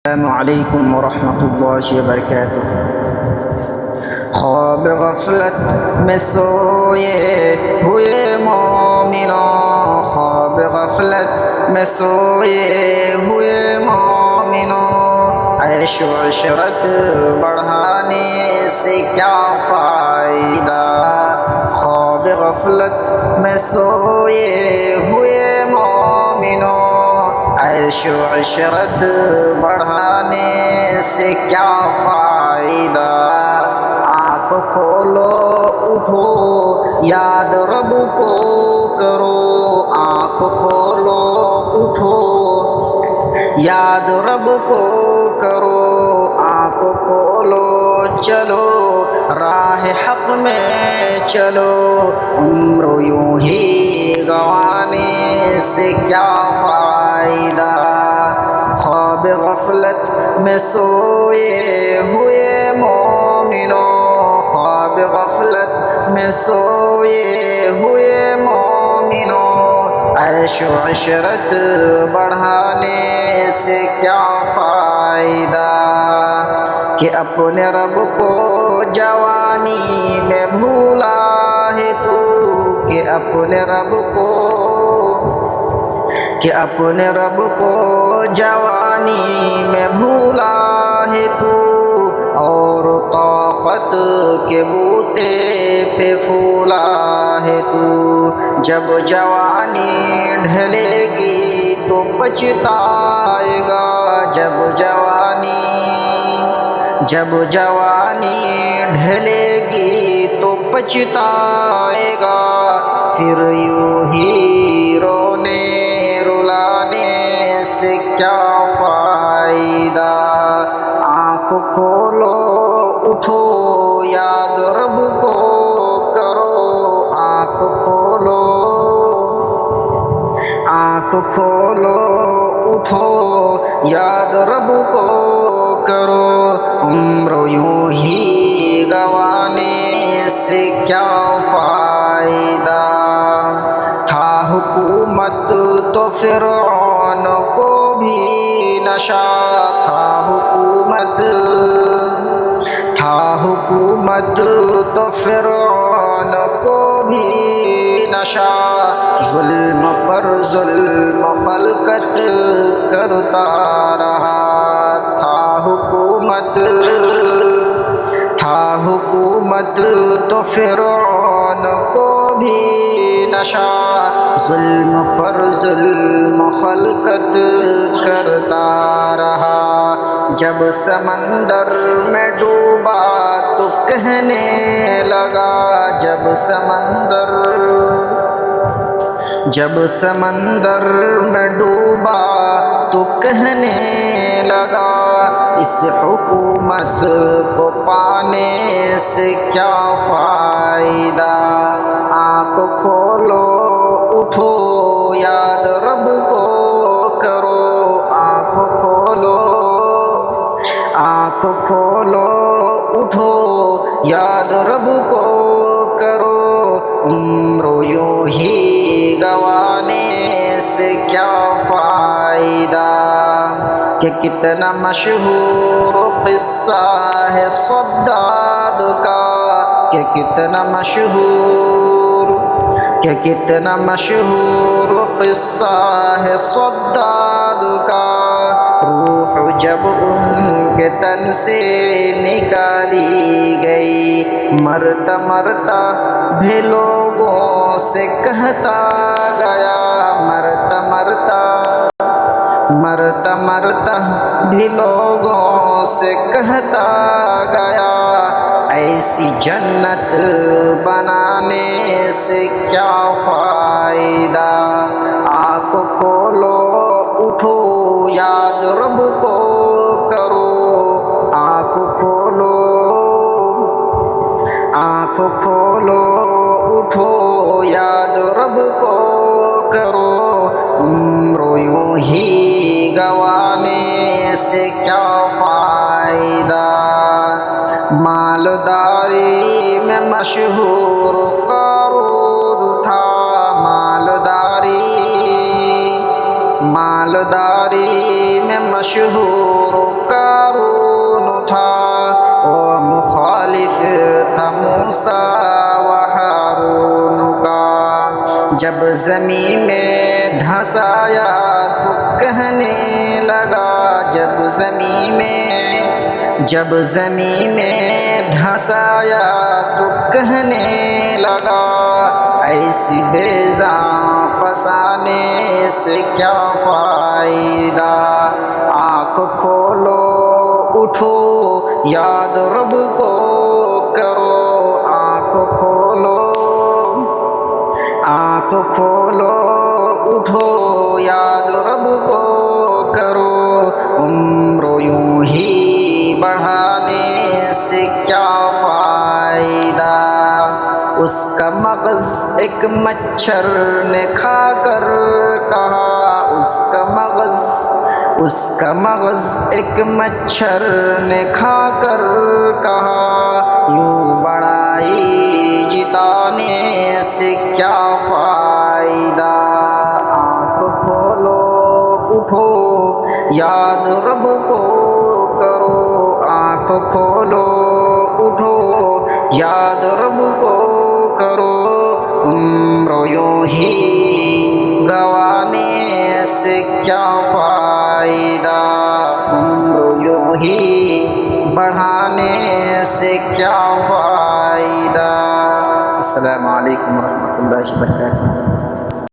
السلام علیکم ورحمۃ اللہ وبرکاتہ۔ خواب غفلت میں سوئے ہوئے مومنوں، خواب غفلت میں سوئے ہوئے مومنوں، عیش و عشرت بڑھانے سے کیا فائدہ؟ خواب غفلت میں سوئے ہوئے مومنوں، عیش و عشرت بڑھانے سے کیا فائدہ؟ آنکھ کھولو اٹھو یاد رب کو کرو، آنکھ کھولو اٹھو یاد رب کو کرو، آنکھ کھولو چلو راہ حق میں چلو، عمر یوں ہی گنوانے سے کیا فائدہ؟ خواب غفلت میں سوئے ہوئے مومنوں، خواب غفلت میں سوئے ہوئے مومنوں، عیش و عشرت بڑھانے سے کیا فائدہ؟ کہ اپنے رب کو جوانی میں بھولا ہے تو، کہ اپنے رب کو جوانی میں بھولا ہے تو، اور طاقت کے بوتے پہ پھولا ہے تو، جب جوانی ڈھلے گی تو پچھتائے گا، جب جوانی ڈھلے گی تو پچھتائے گا، پھر یوں ہی رونے رلانے سے کیا فائدہ؟ آنکھ کھولو اٹھو یاد رب کو کرو، آنکھ کھولو اٹھو یاد رب کو کرو، عمر یوں ہی گنوانے سے کیا فائدہ؟ تھا حکومت تو فرعون کو بھی نشہ، تھا حکومت تو فرعون کو بھی نشہ، ظلم پر ظلم خلقت کرتا رہا، تھا حکومت تو فرعون کو بھی نشہ، ظلم پر ظلم خلقت کرتا رہا، جب سمندر میں ڈوبا تو کہنے لگا، جب سمندر میں ڈوبا تو کہنے لگا، اس حکومت کو پانے سے کیا فائدہ؟ آنکھ کھولو اٹھو یاد رب کو کرو، آنکھ کھولو اٹھو یاد رب کو کرو، عمر یوں ہی گنوانے سے کیا فائدہ؟ کہ کتنا مشہور قصہ ہے صداد کا، کہ کتنا مشہور قصہ ہے صداد کا، روح جب ان کے تن سے نکالی گئی، مرتا بھی لوگوں سے کہتا گیا، مرتا بھی لوگوں سے کہتا گیا، ایسی جنت بنانے سے کیا فائدہ؟ آنکھ کھولو اٹھو یاد رب کو کرو، آنکھ کھولو اٹھو یاد رب کو کرو، عمر یوں ہی گنوانے سے کیا فائدہ؟ مالداری میں مشہور قارون تھا، مالداری میں مشہور زمین میں دھنسایا تو کہنے لگا، جب زمین میں دھنسایا تو کہنے لگا، ایسی بیزاں فسانے سے کیا فائدہ، آنکھ کھولو اٹھو یاد رب کو کرو، آنکھ کھولو اٹھو یاد رب کو کرو، عمر یوں ہی بڑھانے سے کیا فائدہ، اس کا مغز ایک مچھر نے کھا کر کہا، اس کا مغز ایک مچھر نے کھا کر کہا، یوں بڑائی جتانے سے کیا فائدہ، آنکھ کھولو اٹھو یاد رب کو کرو، آنکھ کھولو اٹھو یاد رب کو کرو، عمر یوں ہی گنوانے سے کیا فائدہ، عمر یوں ہی بڑھانے سے کیا فائدہ۔ السلام علیکم ورحمۃ اللہ وبرکاتہ۔